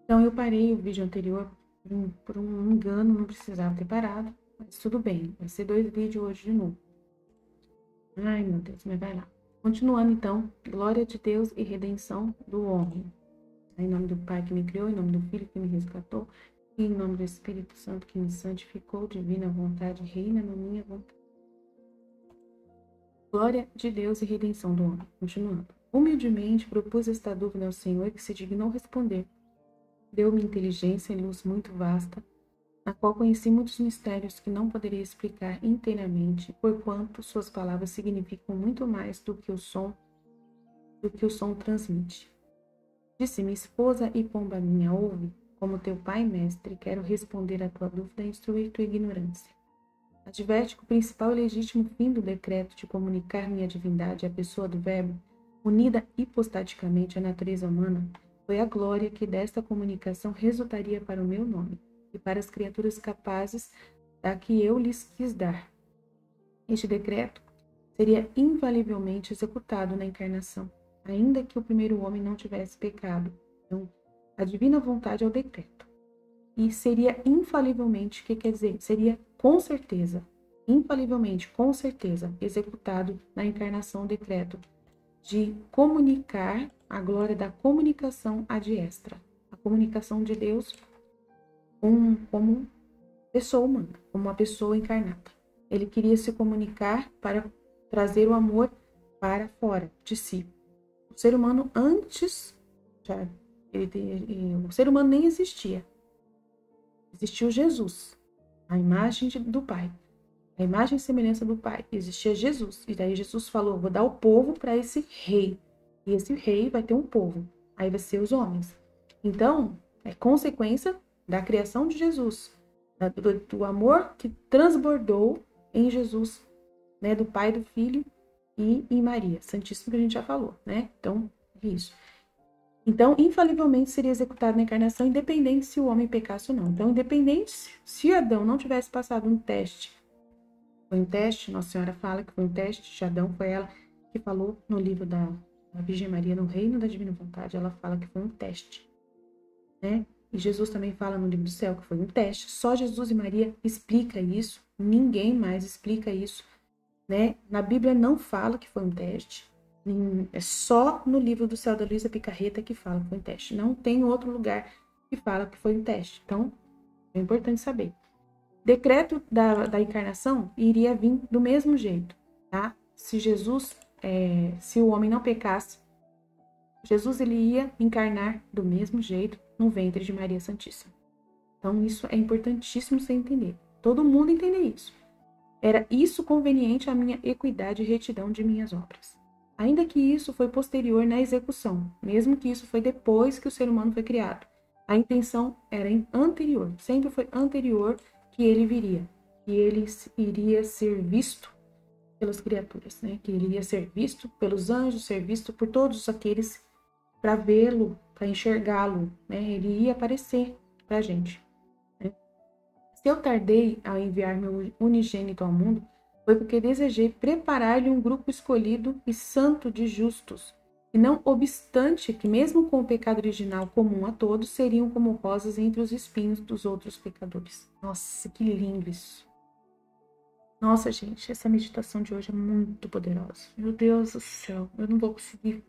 Então, eu parei o vídeo anterior por um engano, não precisava ter parado, mas tudo bem, vai ser 2 vídeos hoje de novo. Ai, meu Deus, mas vai lá. Continuando, então, glória de Deus e redenção do homem. Em nome do Pai que me criou, em nome do Filho que me resgatou, e em nome do Espírito Santo que me santificou, divina vontade, reina na minha vontade. Glória de Deus e redenção do homem. Continuando. Humildemente propus esta dúvida ao Senhor, que se dignou responder. Deu-me inteligência e luz muito vasta, na qual conheci muitos mistérios que não poderia explicar inteiramente, porquanto suas palavras significam muito mais do que o som transmite. Disse-me, esposa e pomba minha, ouve, como teu pai e mestre, quero responder à tua dúvida e instruir tua ignorância. Adverte que o principal e legítimo fim do decreto de comunicar minha divindade à pessoa do Verbo, unida hipostaticamente à natureza humana, foi a glória que desta comunicação resultaria para o meu nome e para as criaturas capazes da que eu lhes quis dar. Este decreto seria infalivelmente executado na encarnação, ainda que o primeiro homem não tivesse pecado. Então, a divina vontade é o decreto. E seria infalivelmente, o que quer dizer? Seria com certeza, infalivelmente, com certeza, executado na encarnação o decreto de comunicar a glória da comunicação ad extra, a comunicação de Deus como pessoa humana, como uma pessoa encarnada. Ele queria se comunicar para trazer o amor para fora de si. O ser humano antes, o ser humano nem existia. Existiu Jesus, a imagem do Pai, a imagem e semelhança do Pai. Existia Jesus, e daí Jesus falou, vou dar o povo para esse rei, e esse rei vai ter um povo, aí vai ser os homens. Então, é consequência da criação de Jesus, do amor que transbordou em Jesus, né, do Pai, do Filho e em Maria, Santíssimo, que a gente já falou, né? Então, é isso. Então, infalivelmente seria executado na encarnação, independente se o homem pecasse ou não. Então, independente se Adão não tivesse passado um teste. Foi um teste, Nossa Senhora fala que foi um teste de Adão, foi ela que falou no livro da Virgem Maria, no Reino da Divina Vontade, ela fala que foi um teste, né? E Jesus também fala no livro do céu que foi um teste. Só Jesus e Maria explica isso, ninguém mais explica isso, né? Na Bíblia não fala que foi um teste. É só no livro do céu da Luísa Picarreta que fala que foi um teste. Não tem outro lugar que fala que foi um teste. Então, é importante saber. Decreto da encarnação iria vir do mesmo jeito, tá? Se Jesus, se o homem não pecasse, Jesus ele ia encarnar do mesmo jeito no ventre de Maria Santíssima. Então, isso é importantíssimo você entender. Todo mundo entender isso. Era isso conveniente à minha equidade e retidão de minhas obras. Ainda que isso foi posterior na execução, mesmo que isso foi depois que o ser humano foi criado. A intenção era anterior, sempre foi anterior que ele viria, que ele iria ser visto pelas criaturas, né? Que ele iria ser visto pelos anjos, ser visto por todos aqueles para vê-lo, para enxergá-lo, né? Ele ia aparecer para a gente. Né? Se eu tardei a enviar meu unigênito ao mundo, foi porque desejei preparar-lhe um grupo escolhido e santo de justos, e não obstante que, mesmo com o pecado original comum a todos, seriam como rosas entre os espinhos dos outros pecadores. Nossa, que lindo isso! Nossa, gente, essa meditação de hoje é muito poderosa. Meu Deus do céu, eu não vou conseguir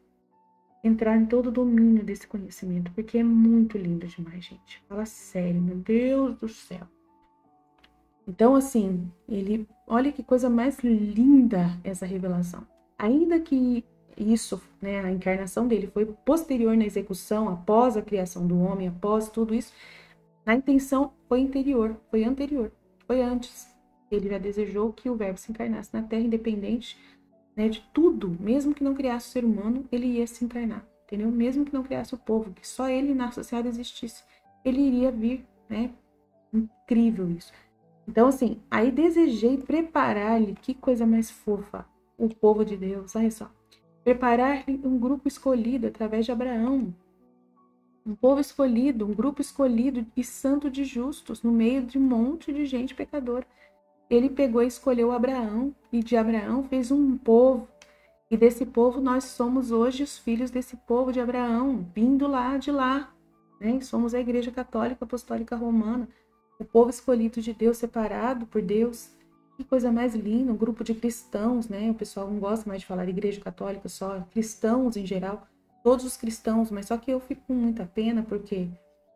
entrar em todo o domínio desse conhecimento, porque é muito lindo demais, gente. Fala sério, meu Deus do céu. Então, assim, olha que coisa mais linda essa revelação. Ainda que isso, né, a encarnação dele foi posterior na execução, após a criação do homem, após tudo isso, a intenção foi anterior, foi antes. Ele já desejou que o Verbo se encarnasse na Terra, independente, né, de tudo, mesmo que não criasse o ser humano, ele ia se encarnar, entendeu? Mesmo que não criasse o povo, que só ele na sociedade existisse, ele iria vir, né? Incrível isso. Então, assim, aí desejei preparar-lhe, que coisa mais fofa, o povo de Deus, olha só. Preparar-lhe um grupo escolhido através de Abraão. Um povo escolhido, um grupo escolhido e santo de justos, no meio de um monte de gente pecadora. Ele pegou e escolheu Abraão, e de Abraão fez um povo. E desse povo nós somos hoje os filhos desse povo de Abraão, vindo lá de lá. né? Somos a Igreja Católica Apostólica Romana, o povo escolhido de Deus, separado por Deus. Que coisa mais linda, um grupo de cristãos, né? O pessoal não gosta mais de falar de Igreja Católica, só cristãos em geral, todos os cristãos, mas só que eu fico com muita pena porque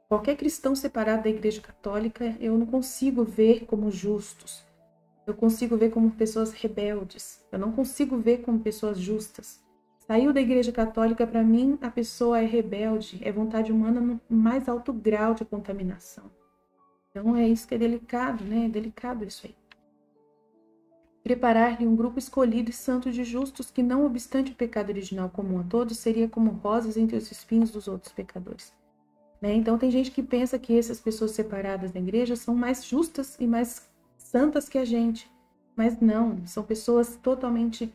qualquer cristão separado da Igreja Católica eu não consigo ver como justos. Eu consigo ver como pessoas rebeldes. Eu não consigo ver como pessoas justas. Saiu da Igreja Católica, para mim, a pessoa é rebelde, é vontade humana no mais alto grau de contaminação. Então é isso que é delicado, né? É delicado isso aí. Preparar-lhe um grupo escolhido e santo de justos que, não obstante o pecado original comum a todos, seria como rosas entre os espinhos dos outros pecadores. Né? Então tem gente que pensa que essas pessoas separadas da igreja são mais justas e mais santas que a gente. Mas não, são pessoas totalmente...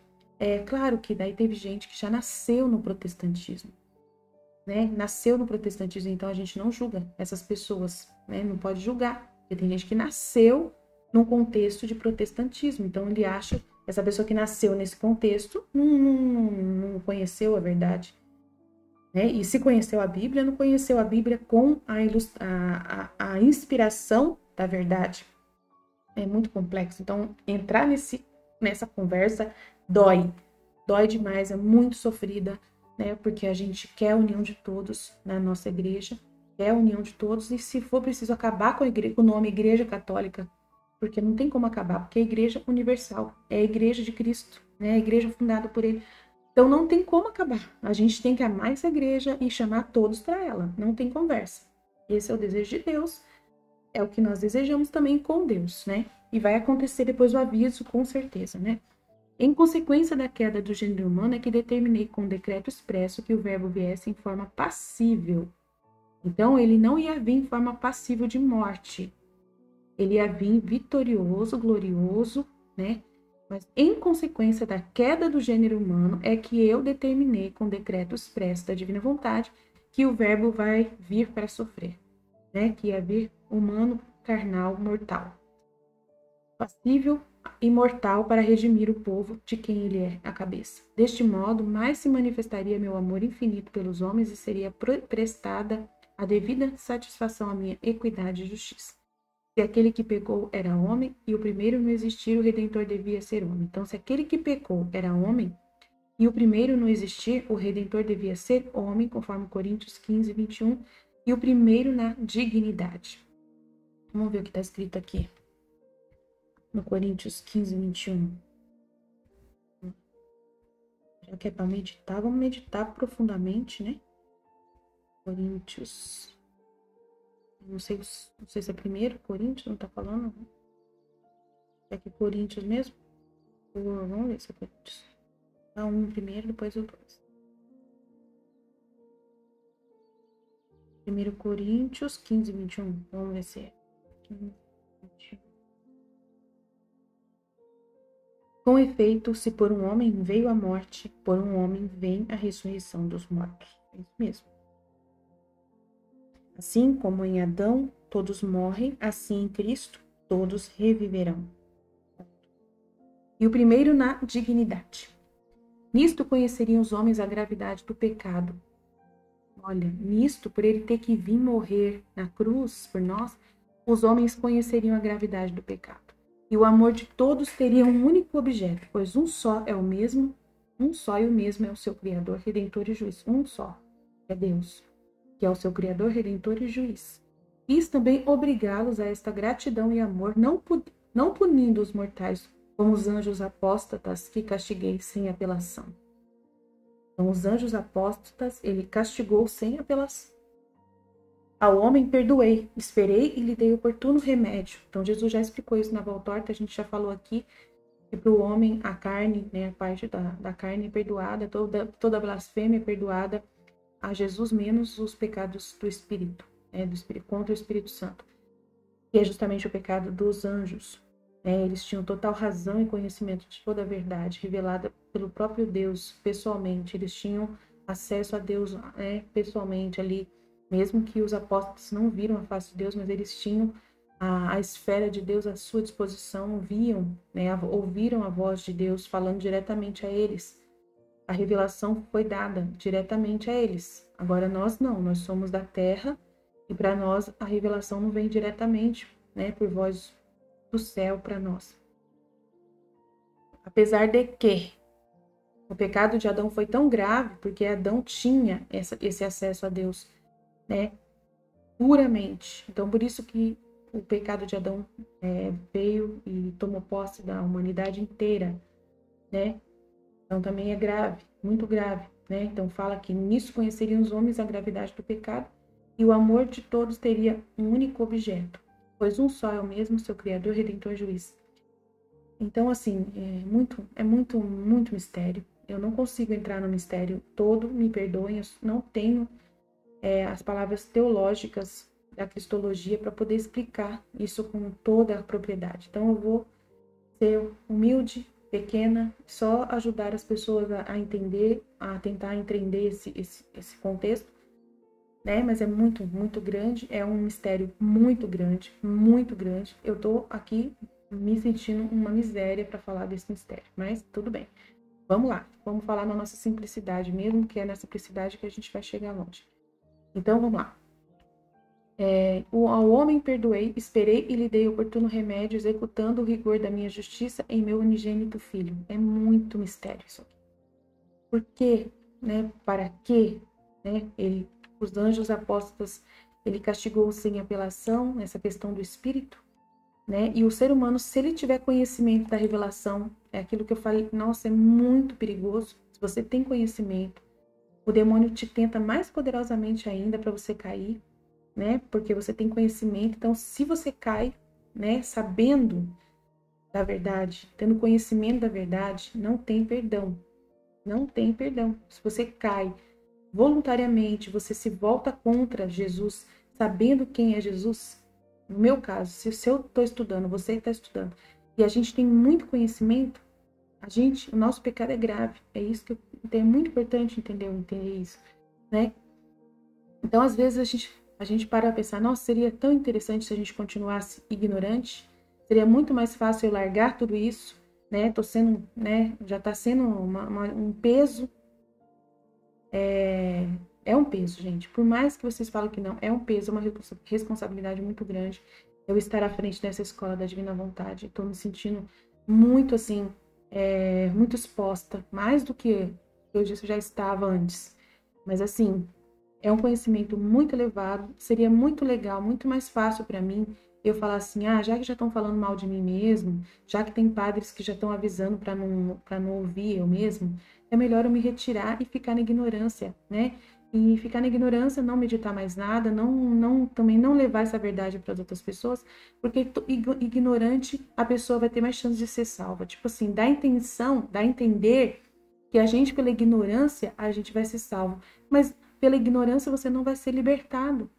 claro que daí teve gente que já nasceu no protestantismo. Né? Nasceu no protestantismo, então a gente não julga essas pessoas. Né? Não pode julgar, porque tem gente que nasceu num contexto de protestantismo. Então ele acha que essa pessoa que nasceu nesse contexto não conheceu a verdade. Né? E se conheceu a Bíblia, não conheceu a Bíblia com a inspiração da verdade. É muito complexo. Então, entrar nessa conversa dói. Dói demais, é muito sofrida, né? Porque a gente quer a união de todos na nossa igreja, quer a união de todos, e se for preciso acabar com o nome Igreja Católica, porque não tem como acabar, porque é a Igreja Universal, é a Igreja de Cristo, né? A igreja fundada por Ele. Então não tem como acabar. A gente tem que amar essa igreja e chamar todos para ela. Não tem conversa. Esse é o desejo de Deus. É o que nós desejamos também com Deus, né? E vai acontecer depois o aviso, com certeza, né? Em consequência da queda do gênero humano é que determinei com decreto expresso que o verbo viesse em forma passível. Então ele não ia vir em forma passível de morte. Ele ia vir vitorioso, glorioso, né? Mas em consequência da queda do gênero humano é que eu determinei com decreto expresso da divina vontade que o verbo vai vir para sofrer, né? Que ia vir humano, carnal, mortal. Passível e mortal para redimir o povo de quem ele é a cabeça. Deste modo, mais se manifestaria meu amor infinito pelos homens e seria prestada a devida satisfação à minha equidade e justiça. Se aquele que pecou era homem e o primeiro não existir, o Redentor devia ser homem. Então, se aquele que pecou era homem e o primeiro não existir, o Redentor devia ser homem, conforme Coríntios 15, 21, e o primeiro na dignidade. Vamos ver o que está escrito aqui. No Coríntios 15, 21. Já que é para meditar, vamos meditar profundamente, né? Coríntios... Não sei se é primeiro Coríntios, não tá falando. É que Coríntios mesmo? Vamos ver se é Coríntios. Tá um primeiro, depois o dois. 1 Coríntios 15, 21. Vamos ver se é. 15, 21. Com efeito, se por um homem veio a morte, por um homem vem a ressurreição dos mortos. É isso mesmo. Assim como em Adão todos morrem, assim em Cristo todos reviverão. E o primeiro na dignidade. Nisto conheceriam os homens a gravidade do pecado. Olha, nisto, por ele ter que vir morrer na cruz por nós, os homens conheceriam a gravidade do pecado. E o amor de todos teria um único objeto, pois um só é o mesmo, um só e o mesmo é o seu Criador, Redentor e Juiz. Um só é Deus, que é o seu Criador, Redentor e Juiz. Quis também obrigá-los a esta gratidão e amor, não punindo os mortais como os anjos apóstatas que castiguei sem apelação. Então, os anjos apóstatas, ele castigou sem apelação. Ao homem perdoei, esperei e lhe dei oportuno remédio. Então, Jesus já explicou isso na volta, a gente já falou aqui, que para o homem a carne, né, a parte da carne é perdoada, toda blasfêmia é perdoada a Jesus, menos os pecados do Espírito, né, do Espírito contra o Espírito Santo, que é justamente o pecado dos anjos. Eles tinham total razão e conhecimento de toda a verdade, revelada pelo próprio Deus, pessoalmente. Eles tinham acesso a Deus pessoalmente ali, mesmo que os apóstolos não viram a face de Deus, mas eles tinham a esfera de Deus à sua disposição, viam, ouviram a voz de Deus falando diretamente a eles. A revelação foi dada diretamente a eles. Agora nós não, nós somos da terra, E para nós, a revelação não vem diretamente, né, por voz do céu para nós. Apesar de que o pecado de Adão foi tão grave, porque Adão tinha esse acesso a Deus, né, puramente. Então, por isso que o pecado de Adão veio e tomou posse da humanidade inteira, né? Então, também é grave, muito grave, né? Então, fala que nisso conheceriam os homens a gravidade do pecado e o amor de todos teria um único objeto, pois um só é o mesmo, seu Criador, Redentor, Juiz. Então, assim, muito mistério. Eu não consigo entrar no mistério todo, me perdoem, eu não tenho as palavras teológicas da cristologia para poder explicar isso com toda a propriedade. Então, eu vou ser humilde, pequena, só ajudar as pessoas a entender, a tentar entender esse contexto, né? Mas é muito grande, é um mistério muito grande, muito grande. Eu tô aqui me sentindo uma miséria para falar desse mistério, mas tudo bem. Vamos lá, vamos falar na nossa simplicidade mesmo, que é na simplicidade que a gente vai chegar longe. Então, vamos lá. Ao homem perdoei, esperei e lhe dei oportuno remédio, executando o rigor da minha justiça em meu unigênito filho. É muito mistério isso aqui. Por quê? Né? Para quê? Né? Os anjos apóstolos, ele castigou sem apelação nessa questão do espírito, né? E o ser humano, se ele tiver conhecimento da revelação, é aquilo que eu falei, nossa, é muito perigoso. Se você tem conhecimento, o demônio te tenta mais poderosamente ainda para você cair, né? Porque você tem conhecimento. Então, se você cai, né, sabendo da verdade, tendo conhecimento da verdade, não tem perdão. Não tem perdão. Se você cai voluntariamente, você se volta contra Jesus, sabendo quem é Jesus. No meu caso, se eu estou estudando, você está estudando, e a gente tem muito conhecimento, o nosso pecado é grave. É isso que é muito importante entender isso, né? Então, às vezes, a gente para pensar, nossa, seria tão interessante se a gente continuasse ignorante, seria muito mais fácil eu largar tudo isso, né? Tô sendo, né? Já está sendo um peso. É um peso, gente. Por mais que vocês falem que não, é um peso, é uma responsabilidade muito grande eu estar à frente dessa escola da Divina Vontade. Estou me sentindo muito, assim, muito exposta, mais do que eu já estava antes. Mas, assim, é um conhecimento muito elevado. Seria muito legal, muito mais fácil para mim eu falar assim, já que já estão falando mal de mim mesmo, já que tem padres que já estão avisando para não ouvir eu mesmo, é melhor eu me retirar e ficar na ignorância, né? E ficar na ignorância, não meditar mais nada, também não levar essa verdade para as outras pessoas, porque ignorante a pessoa vai ter mais chance de ser salva. Tipo assim, dá a entender que a gente, pela ignorância, a gente vai ser salvo. Mas pela ignorância você não vai ser libertado,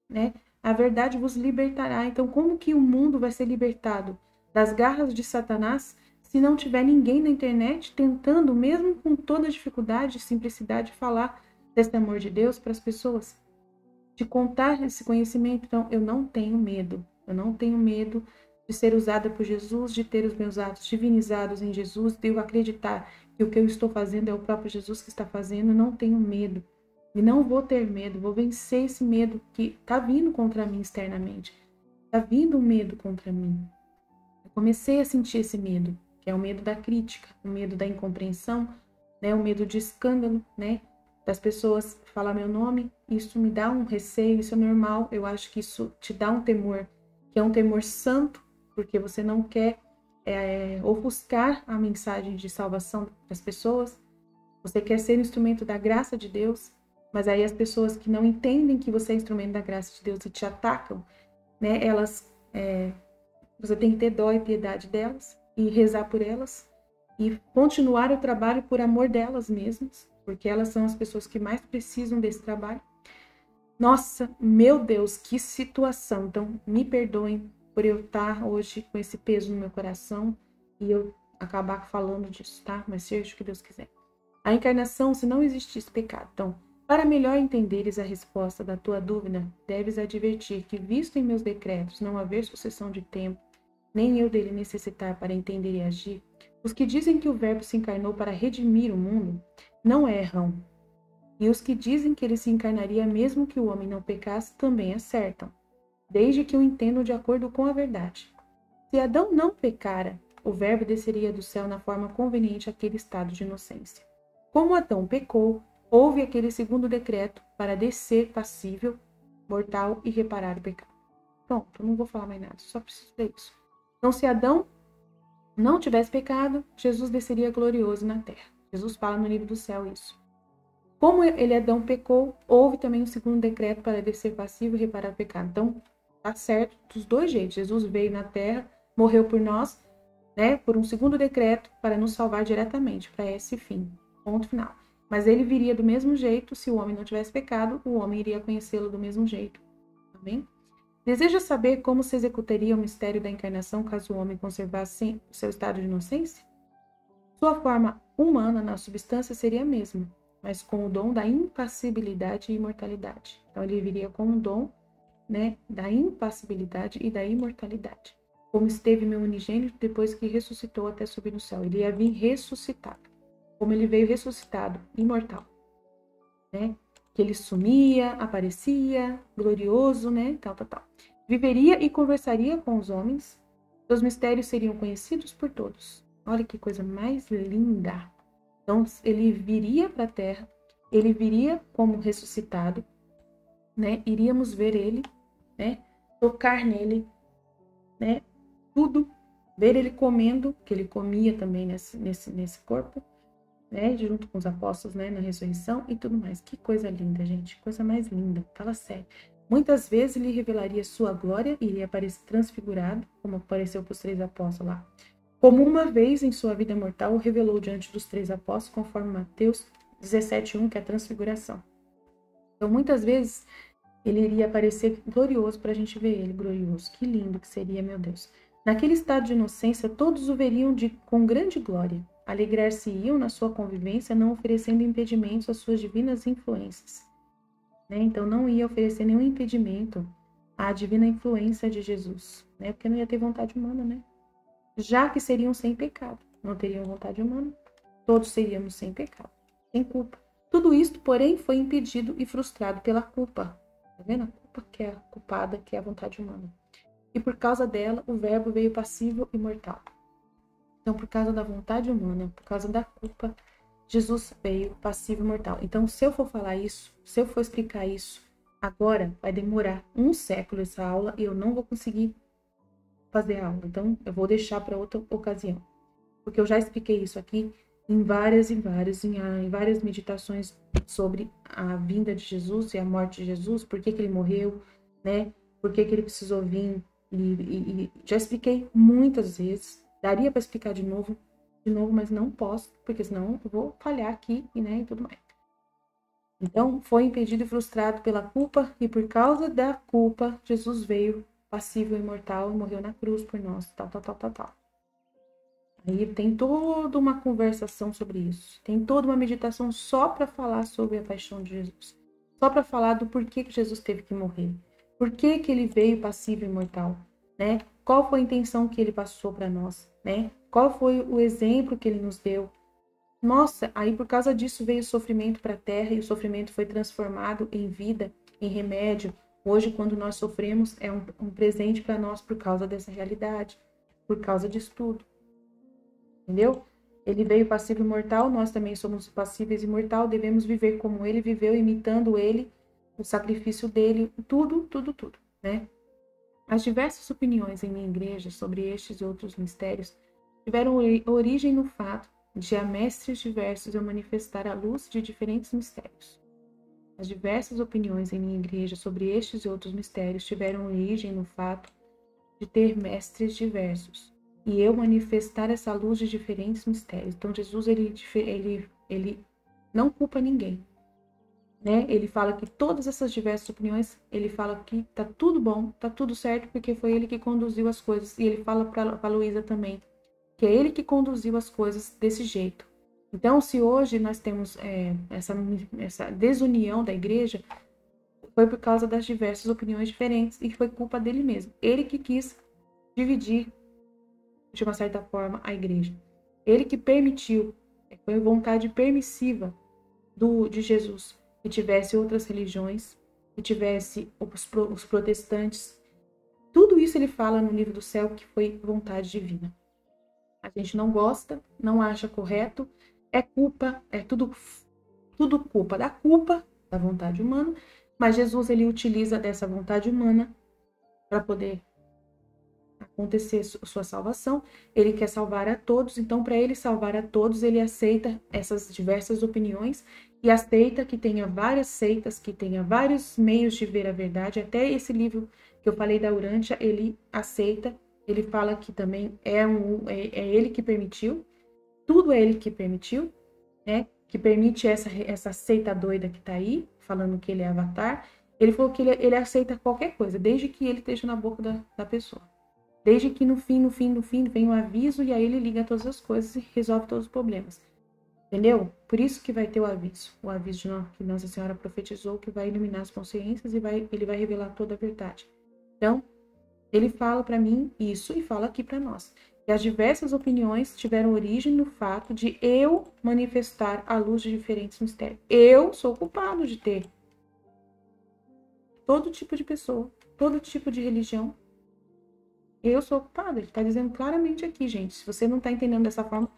né? A verdade vos libertará. Então, como que o mundo vai ser libertado das garras de Satanás se não tiver ninguém na internet tentando, mesmo com toda a dificuldade e simplicidade, falar desse amor de Deus para as pessoas? De contar esse conhecimento. Então, eu não tenho medo. Eu não tenho medo de ser usada por Jesus, de ter os meus atos divinizados em Jesus, de eu acreditar que o que eu estou fazendo é o próprio Jesus que está fazendo. Eu não tenho medo. E não vou ter medo, vou vencer esse medo que está vindo contra mim externamente. Está vindo um medo contra mim. Eu comecei a sentir esse medo, que é o medo da crítica, o medo da incompreensão, né, o medo de escândalo, né, das pessoas falar meu nome. Isso me dá um receio, isso é normal. Eu acho que isso te dá um temor, que é um temor santo, porque você não quer ofuscar a mensagem de salvação das pessoas. Você quer ser instrumento da graça de Deus. Mas aí as pessoas que não entendem que você é instrumento da graça de Deus e te atacam, né? Você tem que ter dó e piedade delas e rezar por elas e continuar o trabalho por amor delas mesmas, porque elas são as pessoas que mais precisam desse trabalho. Nossa, meu Deus, que situação! Então, me perdoem por eu estar hoje com esse peso no meu coração e eu acabar falando disso, tá? Mas seja o que Deus quiser. A encarnação, se não existisse pecado. Então, para melhor entenderes a resposta da tua dúvida, deves advertir que, visto em meus decretos não haver sucessão de tempo, nem eu dele necessitar para entender e agir, os que dizem que o Verbo se encarnou para redimir o mundo, não erram. E os que dizem que ele se encarnaria mesmo que o homem não pecasse também acertam, desde que o entendam de acordo com a verdade. Se Adão não pecara, o Verbo desceria do céu na forma conveniente àquele estado de inocência. Como Adão pecou, houve aquele segundo decreto para descer passível, mortal e reparar o pecado. Pronto, eu não vou falar mais nada, só preciso dizer isso. Então, se Adão não tivesse pecado, Jesus desceria glorioso na terra. Jesus fala no livro do céu isso. Como ele, Adão, pecou, houve também um segundo decreto para descer passível e reparar o pecado. Então, tá certo dos dois jeitos. Jesus veio na terra, morreu por nós, né, por um segundo decreto para nos salvar diretamente para esse fim. Ponto final. Mas ele viria do mesmo jeito, se o homem não tivesse pecado, o homem iria conhecê-lo do mesmo jeito. Amém? Deseja saber como se executaria o mistério da encarnação caso o homem conservasse seu estado de inocência? Sua forma humana na substância seria a mesma, mas com o dom da impassibilidade e imortalidade. Então ele viria com o dom, né, da impassibilidade e da imortalidade. Como esteve meu unigênito depois que ressuscitou até subir no céu. Ele ia vir ressuscitado. Como ele veio ressuscitado, imortal, né? Que ele sumia, aparecia, glorioso, né? Tal. Viveria e conversaria com os homens. Seus mistérios seriam conhecidos por todos. Olha que coisa mais linda. Então, ele viria para a terra, ele viria como ressuscitado, né? Iríamos ver ele, né? Tocar nele, né? Tudo. Ver ele comendo, que ele comia também nesse corpo, né, junto com os apóstolos, né, na ressurreição e tudo mais. Que coisa linda, gente, coisa mais linda, fala sério. Muitas vezes ele revelaria sua glória, iria aparecer transfigurado, como apareceu para os 3 apóstolos lá. Como uma vez em sua vida mortal, o revelou diante dos 3 apóstolos, conforme Mateus 17:1, que é a transfiguração. Então, muitas vezes, ele iria aparecer glorioso para a gente ver ele glorioso. Que lindo que seria, meu Deus. Naquele estado de inocência, todos o veriam com grande glória. Alegrar-se-iam na sua convivência, não oferecendo impedimentos às suas divinas influências. Né? Então, não ia oferecer nenhum impedimento à divina influência de Jesus, né? Porque não ia ter vontade humana, né? Já que seriam sem pecado, não teriam vontade humana, todos seríamos sem pecado, sem culpa. Tudo isto, porém, foi impedido e frustrado pela culpa. Tá vendo? A culpa que é a culpada, que é a vontade humana. E por causa dela, o Verbo veio passível e mortal. Então, por causa da vontade humana, por causa da culpa, Jesus veio passivo e mortal. Então, se eu for falar isso, se eu for explicar isso, agora vai demorar um século essa aula e eu não vou conseguir fazer a aula. Então, eu vou deixar para outra ocasião. Porque eu já expliquei isso aqui em várias meditações sobre a vinda de Jesus e a morte de Jesus, por que ele morreu, né? Por que ele precisou vir. E já expliquei muitas vezes. Daria para explicar de novo, mas não posso, porque senão eu vou falhar aqui, né, e tudo mais. Então, foi impedido e frustrado pela culpa, e por causa da culpa, Jesus veio passível e imortal e morreu na cruz por nós, tal. Aí tem toda uma conversação sobre isso. Tem toda uma meditação só para falar sobre a paixão de Jesus. Só para falar do porquê que Jesus teve que morrer. Por que ele veio passível e imortal, né? Qual foi a intenção que ele passou para nós, né? Qual foi o exemplo que ele nos deu? Nossa, aí por causa disso veio o sofrimento para a terra e o sofrimento foi transformado em vida, em remédio. Hoje, quando nós sofremos, é um presente para nós por causa dessa realidade, por causa disso tudo. Entendeu? Ele veio passivo e mortal, nós também somos passíveis e mortal, devemos viver como ele viveu, imitando ele, o sacrifício dele, tudo, né? As diversas opiniões em minha igreja sobre estes e outros mistérios tiveram origem no fato de a mestres diversos eu manifestar a luz de diferentes mistérios. As diversas opiniões em minha igreja sobre estes e outros mistérios tiveram origem no fato de ter mestres diversos e eu manifestar essa luz de diferentes mistérios. Então, Jesus, ele não culpa ninguém, né? Ele fala que todas essas diversas opiniões, ele fala que tá tudo bom, tá tudo certo, porque foi ele que conduziu as coisas. E ele fala para Luísa também, que é ele que conduziu as coisas desse jeito. Então, se hoje nós temos essa desunião da igreja, foi por causa das diversas opiniões diferentes e foi culpa dele mesmo. Ele que quis dividir, de uma certa forma, a igreja. Ele que permitiu, foi vontade permissiva de Jesus, que tivesse outras religiões, que tivesse os protestantes. Tudo isso ele fala no livro do céu que foi vontade divina. A gente não gosta, não acha correto, é culpa, é tudo culpa da vontade humana, mas Jesus ele utiliza dessa vontade humana para poder acontecer sua salvação. Ele quer salvar a todos, então para ele salvar a todos, ele aceita essas diversas opiniões e aceita que tenha várias seitas, que tenha vários meios de ver a verdade. Até esse livro que eu falei da Urântia, ele aceita, ele fala que também é ele que permitiu, tudo é ele que permitiu, né? Que permite essa seita doida que tá aí, falando que ele é avatar. Ele falou que ele aceita qualquer coisa, desde que ele esteja na boca da pessoa. Desde que no fim vem o aviso e aí ele liga todas as coisas e resolve todos os problemas. Entendeu? Por isso que vai ter o aviso. O aviso que Nossa Senhora profetizou, que vai iluminar as consciências e ele vai revelar toda a verdade. Então, ele fala para mim isso e fala aqui para nós. E as diversas opiniões tiveram origem no fato de eu manifestar à luz de diferentes mistérios. Eu sou culpado de ter todo tipo de pessoa, todo tipo de religião. Eu sou culpado. Ele está dizendo claramente aqui, gente. Se você não está entendendo dessa forma,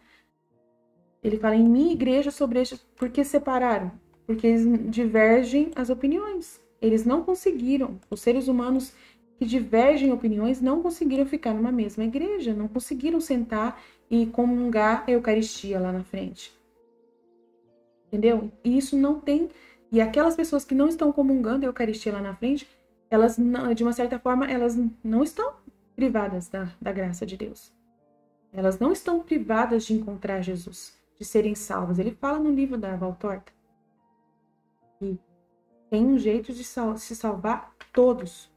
ele fala em minha igreja sobre estes. Por que separaram? Porque eles divergem as opiniões. Eles não conseguiram. Os seres humanos que divergem opiniões não conseguiram ficar numa mesma igreja, não conseguiram sentar e comungar a Eucaristia lá na frente. Entendeu? E isso não tem... E aquelas pessoas que não estão comungando a Eucaristia lá na frente, elas, de uma certa forma, elas não estão privadas da graça de Deus. Elas não estão privadas de encontrar Jesus, de serem salvas. Ele fala no livro da Valtorta que tem um jeito de se salvar todos.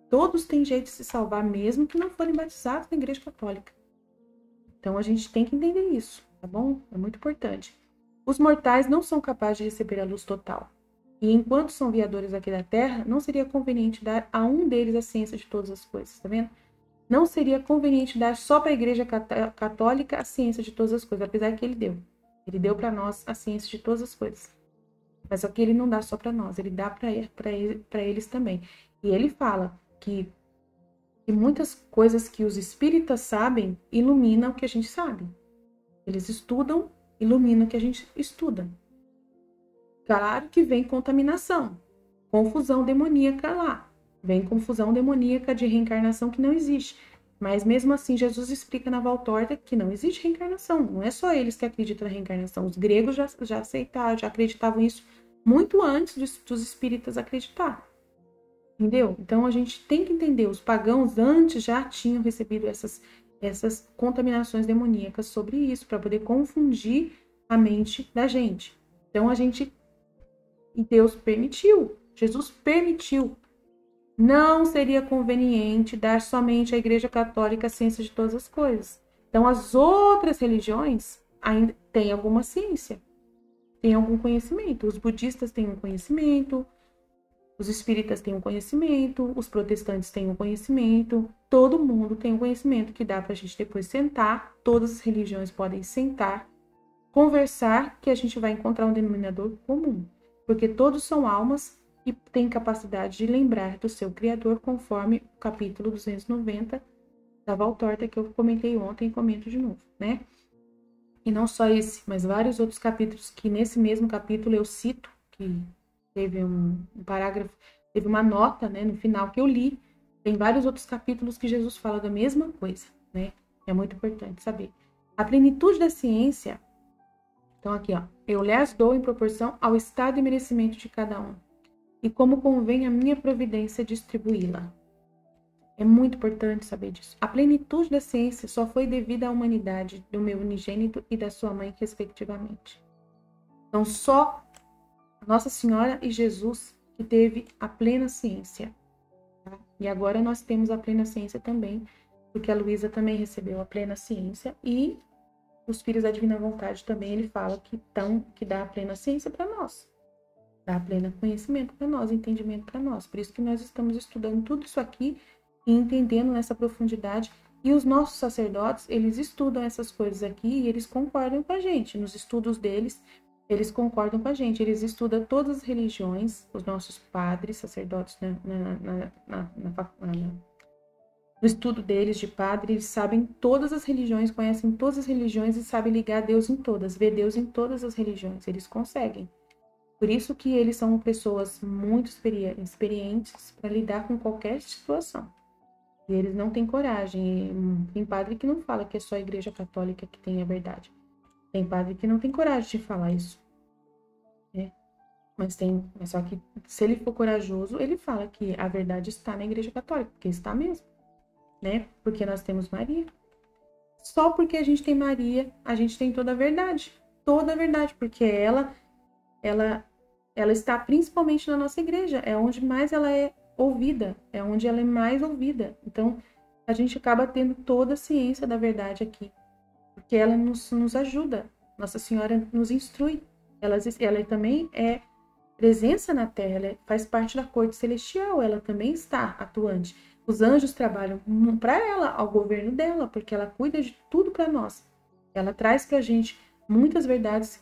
Todos têm jeito de se salvar, mesmo que não forem batizados na Igreja Católica. Então, a gente tem que entender isso, tá bom? É muito importante. Os mortais não são capazes de receber a luz total. E enquanto são viadores aqui da Terra, não seria conveniente dar a um deles a ciência de todas as coisas, tá vendo? Não seria conveniente dar só para a Igreja Católica a ciência de todas as coisas, apesar que ele deu. Ele deu para nós a ciência de todas as coisas. Mas só que ele não dá só para nós, ele dá para eles também. E ele fala que muitas coisas que os espíritas sabem iluminam o que a gente sabe. Eles estudam, iluminam o que a gente estuda. Claro que vem contaminação, confusão demoníaca lá. Vem confusão demoníaca de reencarnação que não existe. Mas mesmo assim, Jesus explica na Valtorta que não existe reencarnação. Não é só eles que acreditam na reencarnação. Os gregos já aceitaram, já acreditavam isso muito antes dos espíritas acreditar. Entendeu? Então a gente tem que entender, os pagãos antes já tinham recebido essas contaminações demoníacas sobre isso, para poder confundir a mente da gente. Então e Deus permitiu, Jesus permitiu. Não seria conveniente dar somente à Igreja Católica a ciência de todas as coisas. Então as outras religiões ainda têm alguma ciência, têm algum conhecimento. Os budistas têm um conhecimento, os espíritas têm um conhecimento, os protestantes têm um conhecimento, todo mundo tem um conhecimento que dá para a gente depois sentar, todas as religiões podem sentar, conversar, que a gente vai encontrar um denominador comum, porque todos são almas e têm capacidade de lembrar do seu Criador, conforme o capítulo 290 da Valtorta, que eu comentei ontem e comento de novo, né? E não só esse, mas vários outros capítulos que nesse mesmo capítulo eu cito, que teve um parágrafo, teve uma nota, né, no final que eu li. Tem vários outros capítulos que Jesus fala da mesma coisa, né? É muito importante saber. A plenitude da ciência, então aqui, ó, eu lhes dou em proporção ao estado e merecimento de cada um, e como convém a minha providência distribuí-la. É muito importante saber disso. A plenitude da ciência só foi devida à humanidade do meu unigênito e da sua mãe, respectivamente. Então, só Nossa Senhora e Jesus que teve a plena ciência. Tá? E agora nós temos a plena ciência também, porque a Luísa também recebeu a plena ciência e os filhos da Divina Vontade também, ele fala que dá a plena ciência para nós. Dá a plena conhecimento para nós, entendimento para nós. Por isso que nós estamos estudando tudo isso aqui e entendendo nessa profundidade. E os nossos sacerdotes, eles estudam essas coisas aqui e eles concordam com a gente. Nos estudos deles, eles concordam com a gente, eles estudam todas as religiões, os nossos padres, sacerdotes, né, no estudo deles de padre, eles sabem todas as religiões, conhecem todas as religiões e sabem ligar Deus em todas, ver Deus em todas as religiões, eles conseguem. Por isso que eles são pessoas muito experientes para lidar com qualquer situação. E eles não têm coragem. Tem padre que não fala que é só a Igreja Católica que tem a verdade. Tem padre que não tem coragem de falar isso. Né? Mas só que se ele for corajoso, ele fala que a verdade está na Igreja Católica, porque está mesmo. Né? Porque nós temos Maria. Só porque a gente tem Maria, a gente tem toda a verdade. Toda a verdade, porque ela está principalmente na nossa igreja. É onde mais ela é ouvida. É onde ela é mais ouvida. Então, a gente acaba tendo toda a ciência da verdade aqui. Porque ela nos ajuda. Nossa Senhora nos instrui. Ela também é presença na Terra. Ela faz parte da corte celestial. Ela também está atuante. Os anjos trabalham para ela, ao governo dela, porque ela cuida de tudo para nós. Ela traz para a gente muitas verdades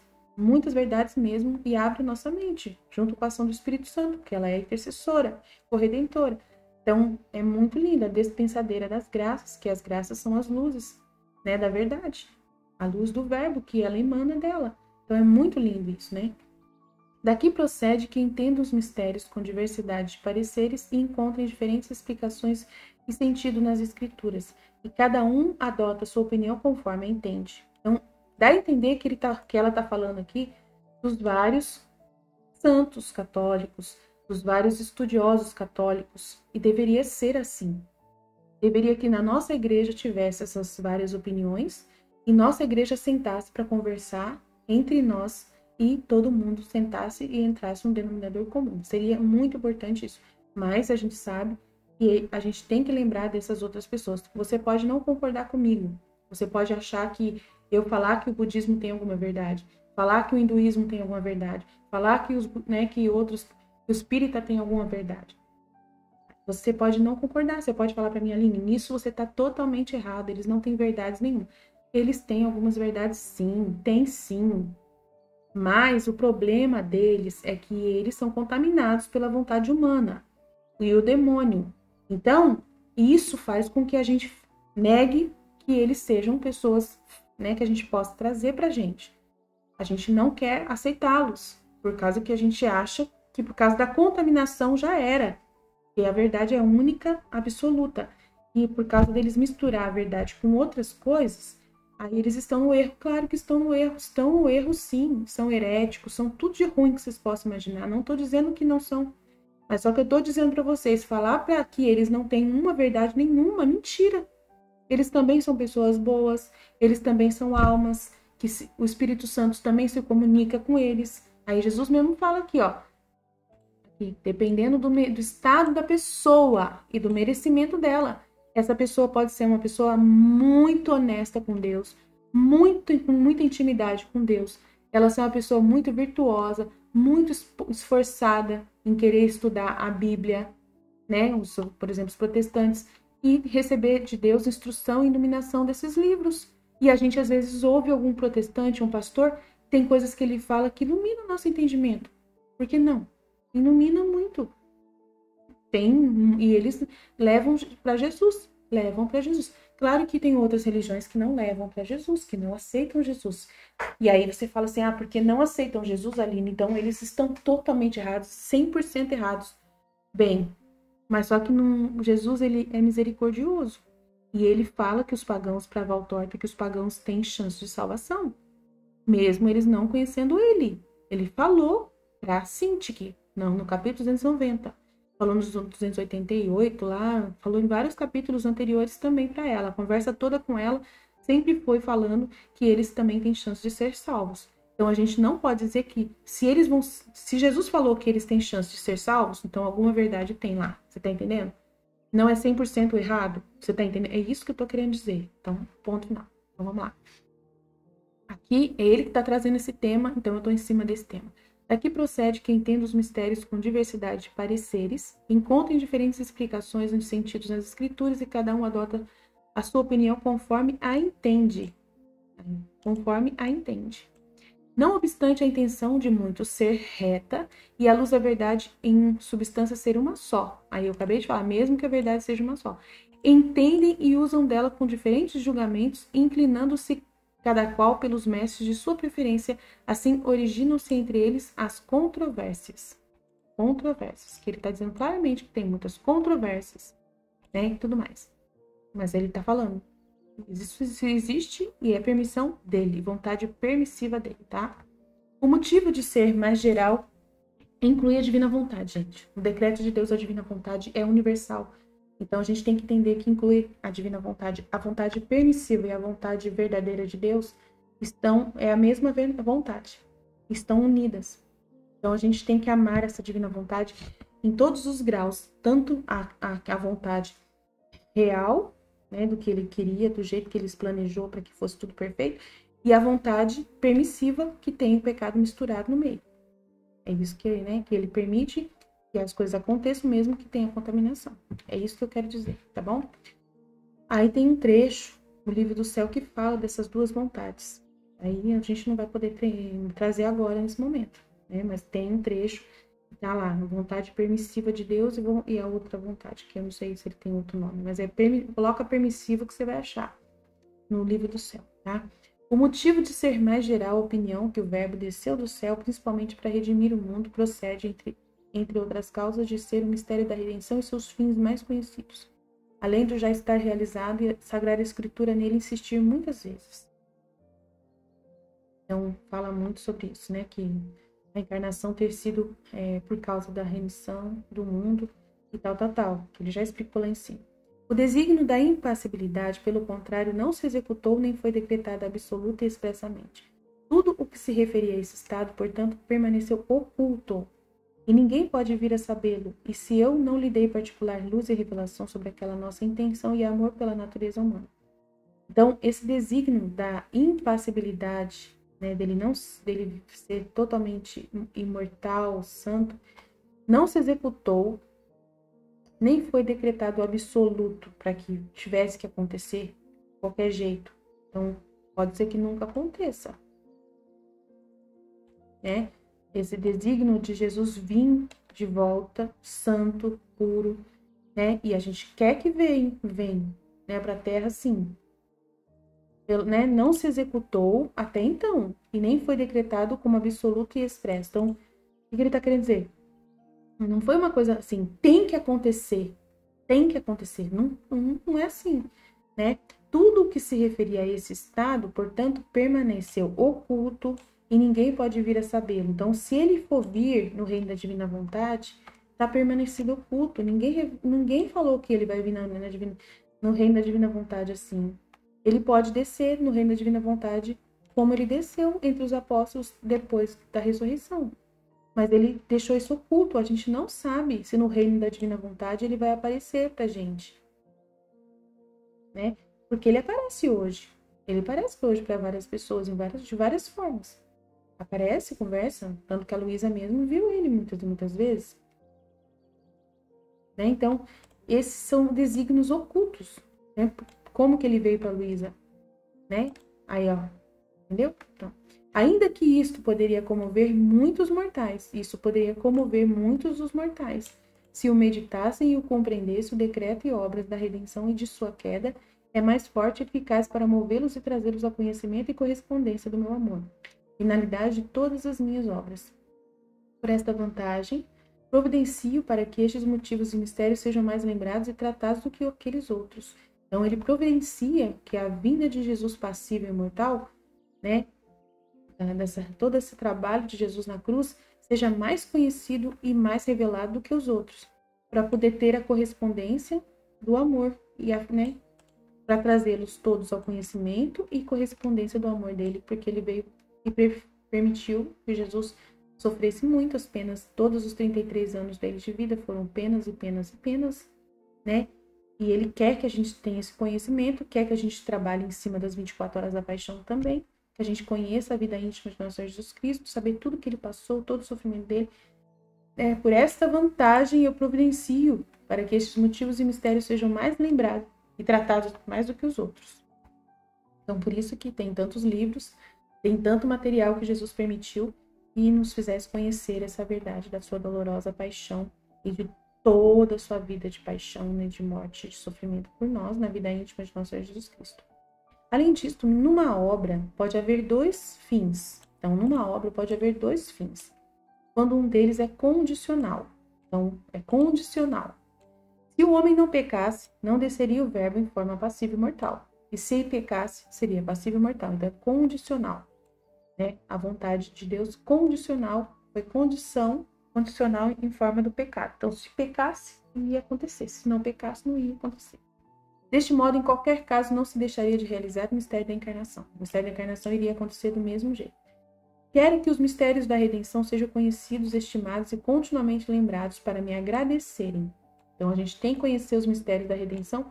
mesmo, e abre nossa mente, junto com a ação do Espírito Santo, porque ela é intercessora, corredentora. Então, é muito linda, a dispensadeira das graças, que as graças são as luzes, né, da verdade. A luz do verbo que ela emana dela. Então, é muito lindo isso, né? Daqui procede que entenda os mistérios com diversidade de pareceres e encontre diferentes explicações e sentido nas escrituras, e cada um adota sua opinião conforme entende. Então, dá a entender que ela está falando aqui dos vários santos católicos, dos vários estudiosos católicos, e deveria ser assim. Deveria que na nossa igreja tivesse essas várias opiniões, e nossa igreja sentasse para conversar entre nós, e todo mundo sentasse e entrasse um denominador comum. Seria muito importante isso. Mas a gente sabe que a gente tem que lembrar dessas outras pessoas. Você pode não concordar comigo. Você pode achar que eu falar que o budismo tem alguma verdade, falar que o hinduísmo tem alguma verdade, falar que que o espírita tem alguma verdade. Você pode não concordar. Você pode falar para mim, Aline, nisso você está totalmente errado. Eles não têm verdades nenhuma. Eles têm algumas verdades, sim. Tem sim. Mas o problema deles é que eles são contaminados pela vontade humana e o demônio. Então, isso faz com que a gente negue que eles sejam pessoas, né, que a gente possa trazer para a gente. A gente não quer aceitá-los, por causa que a gente acha que por causa da contaminação já era. E a verdade é única, absoluta. E por causa deles misturar a verdade com outras coisas, aí eles estão no erro. Claro que estão no erro sim, são heréticos, são tudo de ruim que vocês possam imaginar. Não estou dizendo que não são, mas só que eu estou dizendo para vocês, falar para que eles não têm uma verdade nenhuma, mentira. Eles também são pessoas boas, eles também são almas, que o Espírito Santo também se comunica com eles. Aí Jesus mesmo fala aqui, ó, que dependendo do estado da pessoa e do merecimento dela, essa pessoa pode ser uma pessoa muito honesta com Deus, com muita intimidade com Deus. Ela ser uma pessoa muito virtuosa, muito esforçada em querer estudar a Bíblia, né? Por exemplo, os protestantes, e receber de Deus instrução e iluminação desses livros. E a gente às vezes ouve algum protestante, um pastor, tem coisas que ele fala que iluminam o nosso entendimento. Por que não? Ilumina muito. E eles levam para Jesus. Claro que tem outras religiões que não levam para Jesus, que não aceitam Jesus. E aí você fala assim, porque não aceitam Jesus, Aline, então eles estão totalmente errados, 100% errados. Bem, mas só que Jesus, ele é misericordioso. E ele fala que os pagãos, para Valtorta, que os pagãos têm chance de salvação, mesmo eles não conhecendo ele. Ele falou para Sintique, no capítulo 290. Falou nos 288 lá, falou em vários capítulos anteriores também para ela. A conversa toda com ela sempre foi falando que eles também têm chance de ser salvos. Então a gente não pode dizer que se Jesus falou que eles têm chance de ser salvos, então alguma verdade tem lá. Você tá entendendo? Não é 100% errado. Você tá entendendo? É isso que eu tô querendo dizer. Então, ponto final. Então vamos lá. Aqui é ele que tá trazendo esse tema, então eu tô em cima desse tema. Daqui procede que entenda os mistérios com diversidade de pareceres, encontrem diferentes explicações nos sentidos nas escrituras e cada um adota a sua opinião conforme a entende. Não obstante a intenção de muitos ser reta e a luz da verdade em substância ser uma só. Aí eu acabei de falar, mesmo que a verdade seja uma só. Entendem e usam dela com diferentes julgamentos, inclinando-se cada qual pelos mestres de sua preferência. Assim originam-se entre eles as controvérsias. Controvérsias, que ele está dizendo claramente que tem muitas controvérsias, né, e tudo mais. Mas ele está falando, isso existe e é permissão dele, vontade permissiva dele, tá? O motivo de ser mais geral inclui a divina vontade, gente. O decreto de Deus, a divina vontade, é universal. Então, a gente tem que entender que inclui a divina vontade. A vontade permissiva e a vontade verdadeira de Deus é a mesma vontade. Estão unidas. Então, a gente tem que amar essa divina vontade em todos os graus. Tanto a vontade real, né, do que ele queria, do jeito que ele planejou para que fosse tudo perfeito, e a vontade permissiva que tem o pecado misturado no meio. É isso que, né, que ele permite que as coisas aconteçam mesmo que tenha contaminação. É isso que eu quero dizer, tá bom? Aí tem um trecho no livro do céu que fala dessas duas vontades. Aí a gente não vai poder trazer agora nesse momento, né? Mas tem um trecho que tá lá, a vontade permissiva de Deus e a outra vontade, que eu não sei se ele tem outro nome, mas coloca permissivo que você vai achar no livro do céu, tá? O motivo de ser mais geral a opinião que o verbo desceu do céu, principalmente para redimir o mundo, procede, entre outras causas, de ser o mistério da redenção e seus fins mais conhecidos, além do já estar realizado e a Sagrada Escritura nele insistir muitas vezes. Então, fala muito sobre isso, né? Que a encarnação ter sido por causa da remissão do mundo e tal, que ele já explicou lá em cima. O desígnio da impassibilidade, pelo contrário, não se executou nem foi decretado absoluta e expressamente. Tudo o que se referia a esse estado, portanto, permaneceu oculto, e ninguém pode vir a sabê-lo, e se eu não lhe dei particular luz e revelação sobre aquela nossa intenção e amor pela natureza humana. Então, esse desígnio da impassibilidade, né, dele ser totalmente imortal, santo, não se executou, nem foi decretado absoluto para que tivesse que acontecer de qualquer jeito. Então, pode ser que nunca aconteça, né? Esse desígnio de Jesus vir de volta, santo, puro, né? E a gente quer que venha, né, para a Terra, sim. Né? Não se executou até então, e nem foi decretado como absoluto e expresso. Então, o que ele está querendo dizer? Não foi uma coisa assim, tem que acontecer. Não é assim, né? Tudo o que se referia a esse estado, portanto, permaneceu oculto e ninguém pode vir a sabê-lo. Então, se ele for vir no reino da divina vontade, está permanecido oculto. Ninguém falou que ele vai vir no reino da divina vontade assim. Ele pode descer no reino da divina vontade como ele desceu entre os apóstolos depois da ressurreição. Mas ele deixou isso oculto. A gente não sabe se no reino da divina vontade ele vai aparecer pra gente, né? Porque ele aparece hoje. Ele aparece hoje para várias pessoas de várias formas. Aparece, conversa, tanto que a Luísa mesmo viu ele muitas vezes. Né? Então, esses são desígnios ocultos, né? Como que ele veio para Luísa, né? Aí, ó, entendeu? Então, ainda que isto poderia comover muitos mortais, dos mortais, se o meditassem e o compreendessem, o decreto e obras da redenção e de sua queda é mais forte e eficaz para movê-los e trazê-los ao conhecimento e correspondência do meu amor, finalidade de todas as minhas obras. Por esta vantagem, providencio para que estes motivos e mistérios sejam mais lembrados e tratados do que aqueles outros. Então, ele providencia que a vinda de Jesus passivo e imortal, né, todo esse trabalho de Jesus na cruz, seja mais conhecido e mais revelado do que os outros, para poder ter a correspondência do amor, né, para trazê-los todos ao conhecimento e correspondência do amor dele, porque ele veio e permitiu que Jesus sofresse muitas penas. Todos os 33 anos dele de vida foram penas e penas e penas, né? E ele quer que a gente tenha esse conhecimento, quer que a gente trabalhe em cima das 24 horas da paixão também, que a gente conheça a vida íntima de nosso Senhor Jesus Cristo, saber tudo que ele passou, todo o sofrimento dele. Por esta vantagem eu providencio para que estes motivos e mistérios sejam mais lembrados e tratados mais do que os outros. Então, por isso que tem tantos livros, Tem tanto material que Jesus permitiu e nos fizesse conhecer essa verdade da sua dolorosa paixão e de toda a sua vida de paixão, né, de morte e de sofrimento por nós, na vida íntima de nosso Senhor Jesus Cristo. Além disso, numa obra pode haver dois fins. Então, numa obra pode haver dois fins, quando um deles é condicional. Então, é condicional. Se o homem não pecasse, não desceria o verbo em forma passiva e mortal. E se ele pecasse, seria passivo e mortal. Então, é condicional. Né? A vontade de Deus condicional foi condicional em forma do pecado. Então, se pecasse, ia acontecer. Se não pecasse, não ia acontecer. Deste modo, em qualquer caso, não se deixaria de realizar o mistério da encarnação. O mistério da encarnação iria acontecer do mesmo jeito. Quero que os mistérios da redenção sejam conhecidos, estimados e continuamente lembrados para me agradecerem. Então, a gente tem que conhecer os mistérios da redenção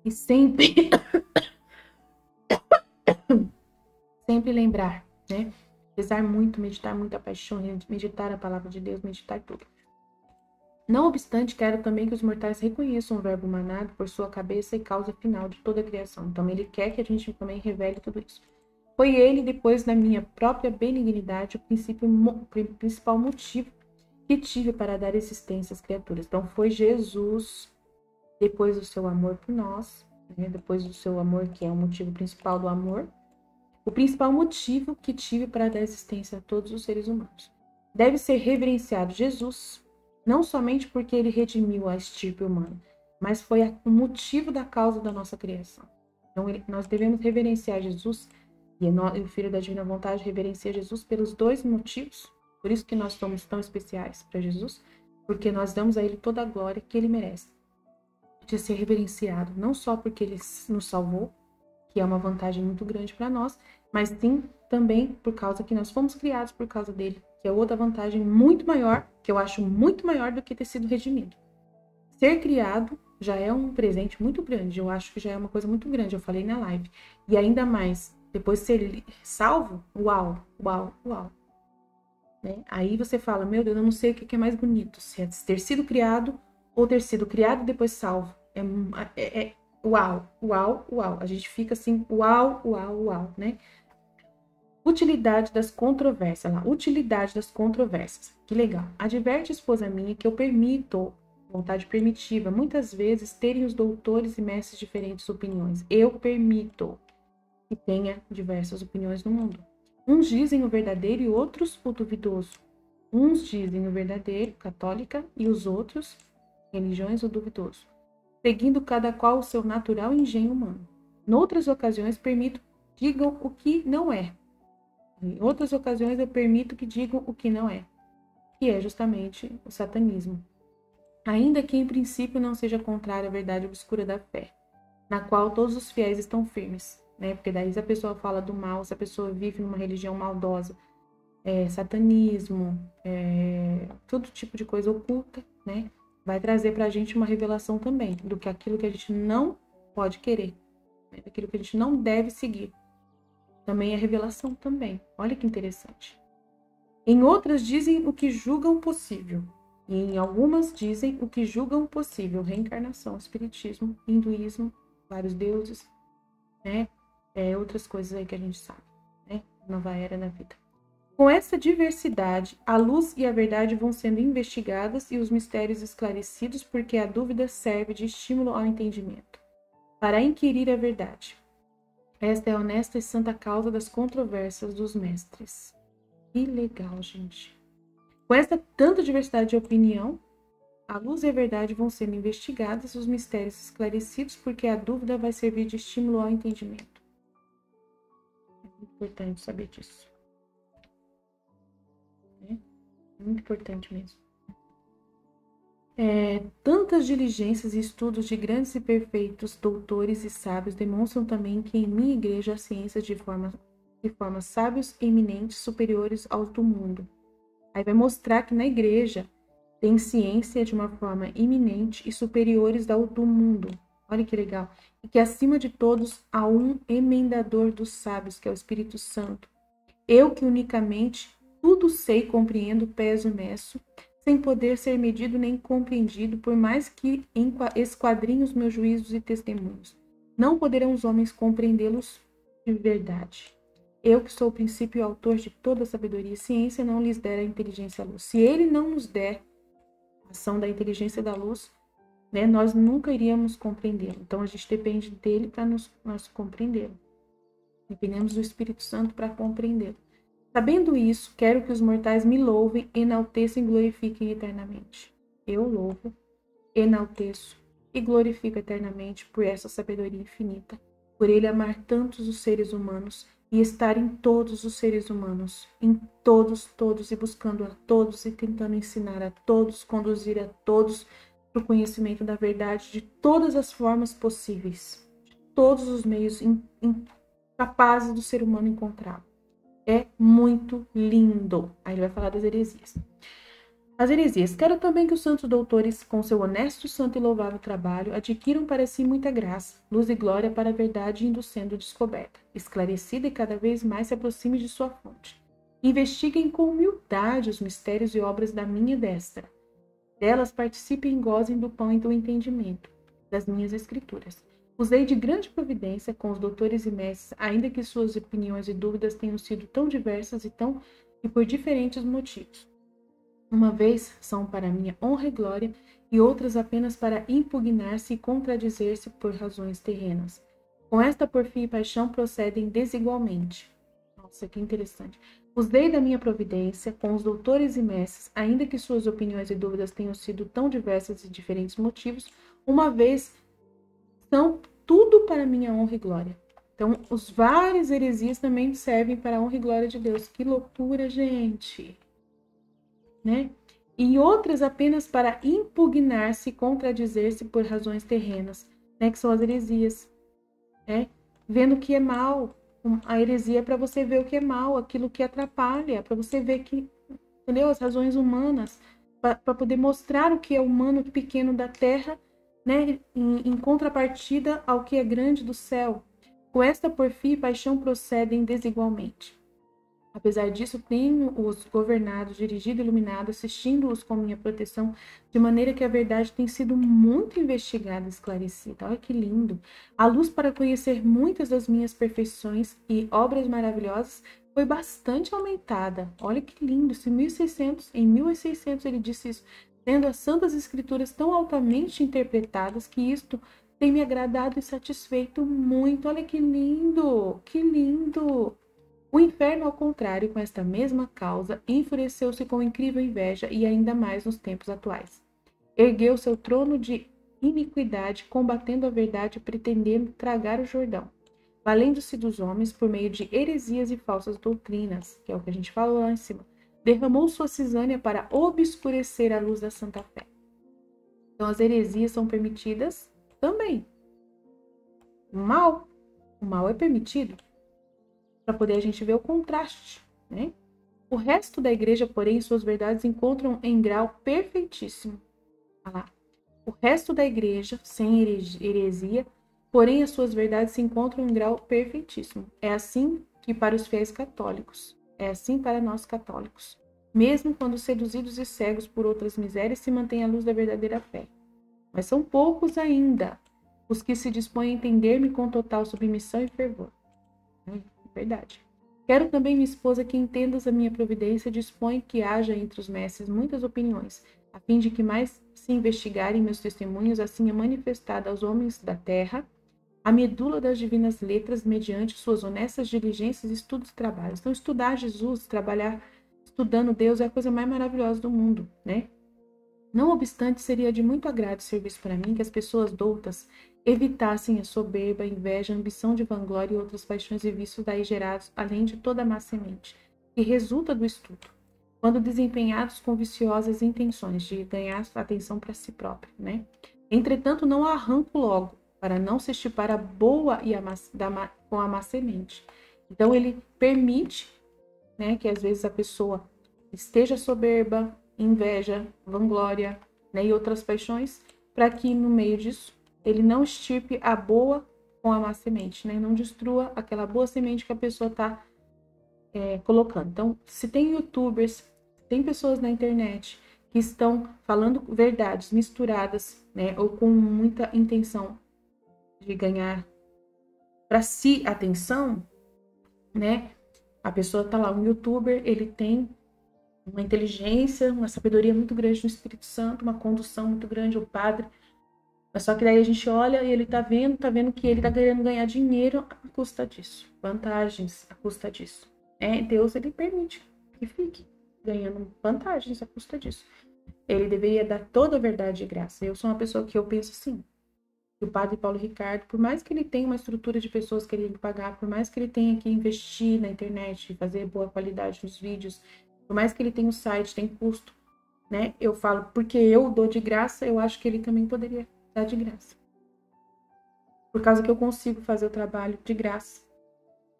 e sempre lembrar, né? Rezar muito, meditar muito a paixão, meditar a palavra de Deus, meditar tudo. Não obstante, quero também que os mortais reconheçam o verbo manado por sua cabeça e causa final de toda a criação. Então, ele quer que a gente também revele tudo isso. Foi ele, depois da minha própria benignidade, o principal motivo que tive para dar existência às criaturas. Então, foi Jesus, depois do seu amor por nós, né? Depois do seu amor, que é o motivo principal do amor, o principal motivo que tive para dar existência a todos os seres humanos. Deve ser reverenciado Jesus, não somente porque ele redimiu a estirpe humana, mas foi o motivo da causa da nossa criação. Então, nós devemos reverenciar Jesus, e o Filho da Divina Vontade reverencia Jesus pelos dois motivos. Por isso que nós somos tão especiais para Jesus, porque nós damos a ele toda a glória que ele merece. De ser reverenciado, não só porque ele nos salvou, que é uma vantagem muito grande para nós, mas sim também por causa que nós fomos criados por causa dele, que é outra vantagem muito maior, que eu acho muito maior do que ter sido redimido. Ser criado já é um presente muito grande, eu acho que já é uma coisa muito grande, eu falei na live. E ainda mais, depois de ser salvo, uau, uau, uau. Né? Aí você fala, meu Deus, eu não sei o que é mais bonito, se é ter sido criado ou ter sido criado e depois salvo. Uau, uau, uau. A gente fica assim, uau, uau, uau, né? Utilidade das controvérsias. Lá, utilidade das controvérsias. Que legal. Adverte, esposa minha, que eu permito, vontade permitiva, muitas vezes terem os doutores e mestres diferentes opiniões. Eu permito que tenha diversas opiniões no mundo. Uns dizem o verdadeiro e outros o duvidoso. Uns dizem o verdadeiro, católica, e os outros, religiões, o duvidoso, seguindo cada qual o seu natural engenho humano. Noutras ocasiões, permito que digam o que não é. Em outras ocasiões, eu permito que digam o que não é, que é justamente o satanismo. Ainda que em princípio não seja contrário à verdade obscura da fé, na qual todos os fiéis estão firmes, né? Porque daí se a pessoa fala do mal, se a pessoa vive numa religião maldosa, satanismo, todo tipo de coisa oculta, né? Vai trazer para a gente uma revelação também do que aquilo que a gente não pode querer, né? Daquilo que a gente não deve seguir. Também é revelação também. Olha que interessante. Em outras dizem o que julgam possível. E em algumas dizem o que julgam possível. Reencarnação, espiritismo, hinduísmo, vários deuses, né? Outras coisas aí que a gente sabe, né? Nova era na vida. Com essa diversidade, a luz e a verdade vão sendo investigadas e os mistérios esclarecidos, porque a dúvida serve de estímulo ao entendimento, para inquirir a verdade. Esta é a honesta e santa causa das controvérsias dos mestres. Que legal, gente. Com essa tanta diversidade de opinião, a luz e a verdade vão sendo investigadas e os mistérios esclarecidos, porque a dúvida vai servir de estímulo ao entendimento. É muito importante saber disso. Muito importante mesmo. Tantas diligências e estudos de grandes e perfeitos doutores e sábios demonstram também que em minha igreja há ciências de forma sábios, eminentes, superiores aos do mundo. Aí vai mostrar que na igreja tem ciência de uma forma eminente e superiores ao do mundo. Olha que legal. E que acima de todos há um emendador dos sábios, que é o Espírito Santo. Eu que unicamente tudo sei, compreendo, peso, meço, sem poder ser medido nem compreendido, por mais que esquadrinhe os meus juízos e testemunhos. Não poderão os homens compreendê-los de verdade. Eu que sou o princípio e o autor de toda a sabedoria e ciência, não lhes der a inteligência à luz. Se ele não nos der a ação da inteligência da luz, né, nós nunca iríamos compreendê-lo. Então, a gente depende dele para nós compreendê-lo. Dependemos do Espírito Santo para compreendê-lo. Sabendo isso, quero que os mortais me louvem, enalteçam e glorifiquem eternamente. Eu louvo, enalteço e glorifico eternamente por essa sabedoria infinita, por ele amar tantos os seres humanos e estar em todos os seres humanos, em todos, e buscando a todos e tentando ensinar a todos, conduzir a todos para o conhecimento da verdade de todas as formas possíveis, de todos os meios capazes do ser humano encontrar. É muito lindo. Aí ele vai falar das heresias. As heresias. Quero também que os santos doutores, com seu honesto, santo e louvável trabalho, adquiram para si muita graça, luz e glória para a verdade indo sendo descoberta, esclarecida e cada vez mais se aproxime de sua fonte. Investiguem com humildade os mistérios e obras da minha destra. Delas participem e gozem do pão e do entendimento das minhas escrituras. Usei de grande providência com os doutores e mestres, ainda que suas opiniões e dúvidas tenham sido tão diversas e por diferentes motivos. Uma vez são para minha honra e glória, e outras apenas para impugnar-se e contradizer-se por razões terrenas. Com esta porfia e paixão procedem desigualmente. Nossa, que interessante. Usei da minha providência com os doutores e mestres, ainda que suas opiniões e dúvidas tenham sido tão diversas e diferentes motivos, uma vez são tudo para minha honra e glória. Então, os várias heresias também servem para a honra e glória de Deus. Que loucura, gente! Né? E outras apenas para impugnar-se e contradizer-se por razões terrenas, né? Que são as heresias. Né? Vendo o que é mal. A heresia é para você ver o que é mal, aquilo que atrapalha, para você ver que, entendeu? As razões humanas, para poder mostrar o que é humano pequeno da terra, né? Em contrapartida ao que é grande do céu. Com esta porfia e paixão procedem desigualmente. Apesar disso, tenho-os governado, dirigido e iluminado, assistindo-os com minha proteção, de maneira que a verdade tem sido muito investigada e esclarecida. Olha que lindo! A luz para conhecer muitas das minhas perfeições e obras maravilhosas foi bastante aumentada. Olha que lindo! Em 1600 ele disse isso, tendo as Santas Escrituras tão altamente interpretadas que isto tem me agradado e satisfeito muito. Olha que lindo! Que lindo! O inferno, ao contrário, com esta mesma causa, enfureceu-se com incrível inveja e ainda mais nos tempos atuais. Ergueu seu trono de iniquidade, combatendo a verdade e pretendendo tragar o Jordão, valendo-se dos homens por meio de heresias e falsas doutrinas, que é o que a gente falou lá em cima. Derramou sua cisânia para obscurecer a luz da santa fé. Então, as heresias são permitidas também. O mal é permitido, para poder a gente ver o contraste, né? O resto da igreja, porém, suas verdades encontram em grau perfeitíssimo. Olha lá. O resto da igreja, sem heresia, porém as suas verdades se encontram em grau perfeitíssimo. É assim que para os fiéis católicos, é assim para nós católicos. Mesmo quando seduzidos e cegos por outras misérias, se mantém a luz da verdadeira fé. Mas são poucos ainda os que se dispõem a entender-me com total submissão e fervor. Verdade. Quero também, minha esposa, que entendas a minha providência, dispõe que haja entre os mestres muitas opiniões, a fim de que mais se investigarem meus testemunhos, assim é manifestada aos homens da terra a medula das divinas letras mediante suas honestas diligências, estudos e trabalhos. Então, estudar Jesus, trabalhar estudando Deus é a coisa mais maravilhosa do mundo, né? Não obstante, seria de muito agrado e serviço para mim que as pessoas doutas evitassem a soberba, a inveja, a ambição de vanglória e outras paixões e vícios daí gerados, além de toda a má semente, que resulta do estudo, quando desempenhados com viciosas intenções de ganhar atenção para si próprio, né? Entretanto, não a arranco logo, para não se estipar a boa e com a má semente. Então, ele permite, né, que às vezes a pessoa esteja soberba, inveja, vanglória, né, e outras paixões, para que no meio disso ele não estirpe a boa com a má semente, né? Não destrua aquela boa semente que a pessoa está colocando. Então, se tem youtubers, tem pessoas na internet que estão falando verdades misturadas, né? Ou com muita intenção de ganhar para si atenção, né? A pessoa tá lá, um youtuber, ele tem uma inteligência, uma sabedoria muito grande no Espírito Santo, uma condução muito grande, o padre. Mas só que daí a gente olha e ele tá vendo que ele tá querendo ganhar dinheiro à custa disso, vantagens à custa disso. Deus, ele permite que fique ganhando vantagens à custa disso. Ele deveria dar toda a verdade de graça. Eu sou uma pessoa que eu penso assim, que o padre Paulo Ricardo, por mais que ele tenha uma estrutura de pessoas que ele tem que pagar, por mais que ele tenha que investir na internet, fazer boa qualidade nos vídeos, por mais que ele tenha um site, tem custo, né? Eu falo, porque eu dou de graça, eu acho que ele também poderia dar de graça. Por causa que eu consigo fazer o trabalho de graça.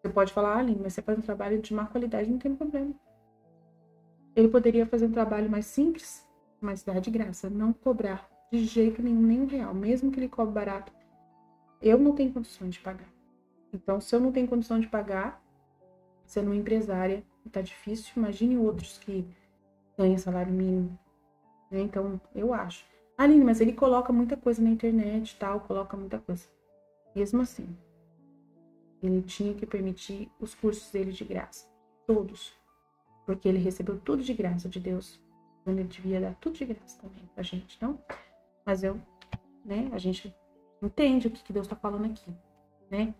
Você pode falar, Aline, mas você faz um trabalho de má qualidade, não tem problema. Ele poderia fazer um trabalho mais simples, mas dar de graça, não cobrar de jeito nenhum, nem um real. Mesmo que ele cobre barato, eu não tenho condições de pagar. Então, se eu não tenho condição de pagar, sendo uma empresária, tá difícil. Imagine outros que ganham salário mínimo. Né? Então, eu acho. Aline, mas ele coloca muita coisa na internet e tal, coloca muita coisa. Mesmo assim, ele tinha que permitir os cursos dele de graça. Todos. Porque ele recebeu tudo de graça de Deus. Então, ele devia dar tudo de graça também pra gente, não? Mas a gente entende o que Deus tá falando aqui, né?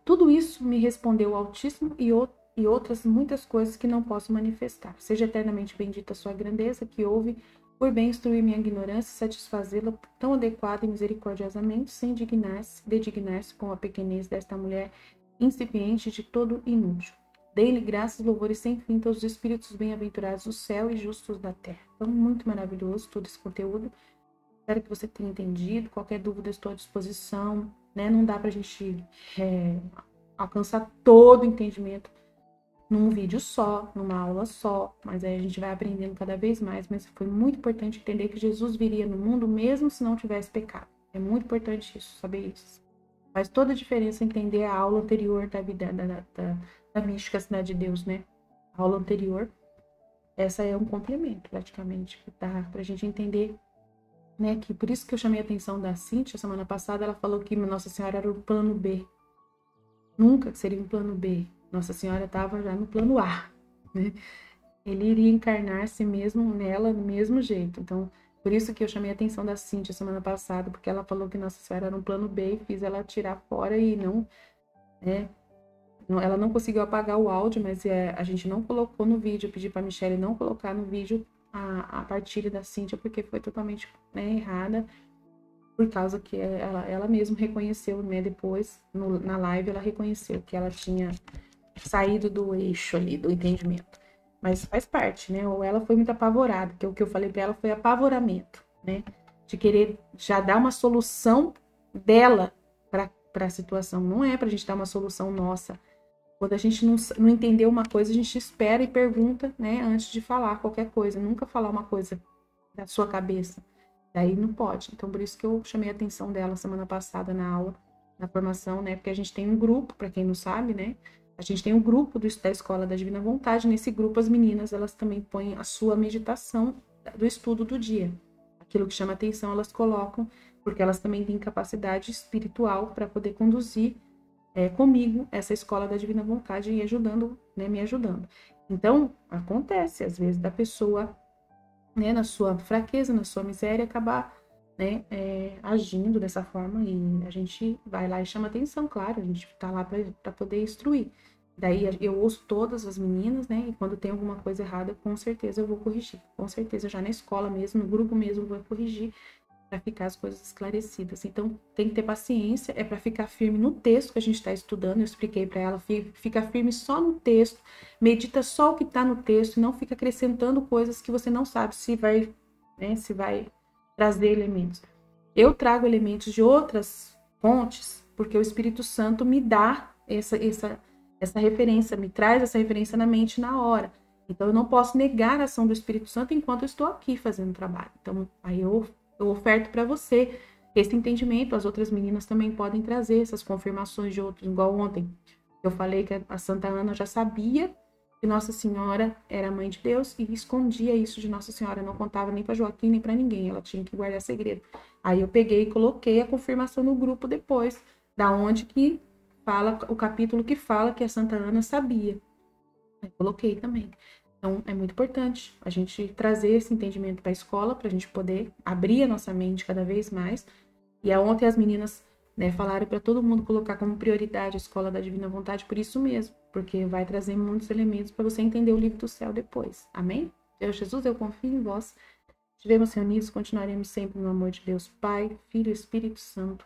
Tudo isso me respondeu o Altíssimo e outras muitas coisas que não posso manifestar. Seja eternamente bendita a sua grandeza, que houve por bem instruir minha ignorância e satisfazê-la tão adequada e misericordiosamente, sem dedignar-se com a pequenez desta mulher incipiente de todo inútil. Dei-lhe graças, louvores sem fim todos os espíritos bem-aventurados do céu e justos da terra. Então, muito maravilhoso todo esse conteúdo. Espero que você tenha entendido. Qualquer dúvida, estou à disposição. Né? Não dá pra gente alcançar todo o entendimento num vídeo só, numa aula só, mas aí a gente vai aprendendo cada vez mais. Mas foi muito importante entender que Jesus viria no mundo mesmo se não tivesse pecado. É muito importante isso, saber isso. Faz toda a diferença entender a aula anterior da vida da mística Cidade de Deus, né? A aula anterior, essa é um complemento, praticamente, que dá pra gente entender, né? Que por isso que eu chamei a atenção da Cíntia semana passada, ela falou que Nossa Senhora era o plano B. Nunca seria um plano B. Nossa Senhora estava já no plano A, né? Ele iria encarnar-se mesmo nela do mesmo jeito. Então, por isso que eu chamei a atenção da Cíntia semana passada, porque ela falou que Nossa Senhora era um plano B e fiz ela tirar fora e não, né? Ela não conseguiu apagar o áudio, mas a gente não colocou no vídeo. Eu pedi para a Michelle não colocar no vídeo a partilha da Cíntia, porque foi totalmente, né, errada, por causa que ela mesma reconheceu, né, depois, na live, ela reconheceu que ela tinha saído do eixo ali, do entendimento. Mas faz parte, né? Ou ela foi muito apavorada, que o que eu falei para ela foi apavoramento, né? De querer já dar uma solução dela para a situação. Não é para a gente dar uma solução nossa. Quando a gente não entendeu uma coisa, a gente espera e pergunta, né? Antes de falar qualquer coisa. Nunca falar uma coisa da sua cabeça. Daí não pode. Então, por isso que eu chamei a atenção dela semana passada na aula, na formação, né? Porque a gente tem um grupo, para quem não sabe, né? A gente tem um grupo da Escola da Divina Vontade. Nesse grupo, as meninas, elas também põem a sua meditação do estudo do dia. Aquilo que chama atenção, elas colocam, porque elas também têm capacidade espiritual para poder conduzir comigo essa Escola da Divina Vontade e ajudando, né, me ajudando. Então, acontece, às vezes, da pessoa, né, na sua fraqueza, na sua miséria, acabar, né, agindo dessa forma, e a gente vai lá e chama atenção, claro, a gente tá lá para poder instruir. Daí eu ouço todas as meninas, né, e quando tem alguma coisa errada, com certeza eu vou corrigir. Com certeza, já na escola mesmo, no grupo mesmo, eu vou corrigir para ficar as coisas esclarecidas. Então, tem que ter paciência, é para ficar firme no texto que a gente está estudando. Eu expliquei para ela, fica firme só no texto, medita só o que está no texto, não fica acrescentando coisas que você não sabe se vai, né, se vai trazer elementos. Eu trago elementos de outras fontes, porque o Espírito Santo me dá essa referência, me traz essa referência na mente na hora. Então, eu não posso negar a ação do Espírito Santo enquanto eu estou aqui fazendo o trabalho. Então, aí eu oferto para você esse entendimento. As outras meninas também podem trazer essas confirmações de outros, igual ontem. Eu falei que a Santa Ana já sabia que Nossa Senhora era a mãe de Deus e escondia isso de Nossa Senhora. Não contava nem para Joaquim, nem para ninguém. Ela tinha que guardar segredo. Aí eu peguei e coloquei a confirmação no grupo depois, da onde que fala o capítulo que fala que a Santa Ana sabia. Eu coloquei também. Então, é muito importante a gente trazer esse entendimento para a escola, para a gente poder abrir a nossa mente cada vez mais. E ontem as meninas, né, falaram para todo mundo colocar como prioridade a Escola da Divina Vontade, por isso mesmo, porque vai trazer muitos elementos para você entender o livro do céu depois. Amém? Deus Jesus, eu confio em vós. Estivemos reunidos, continuaremos sempre no amor de Deus Pai, Filho e Espírito Santo.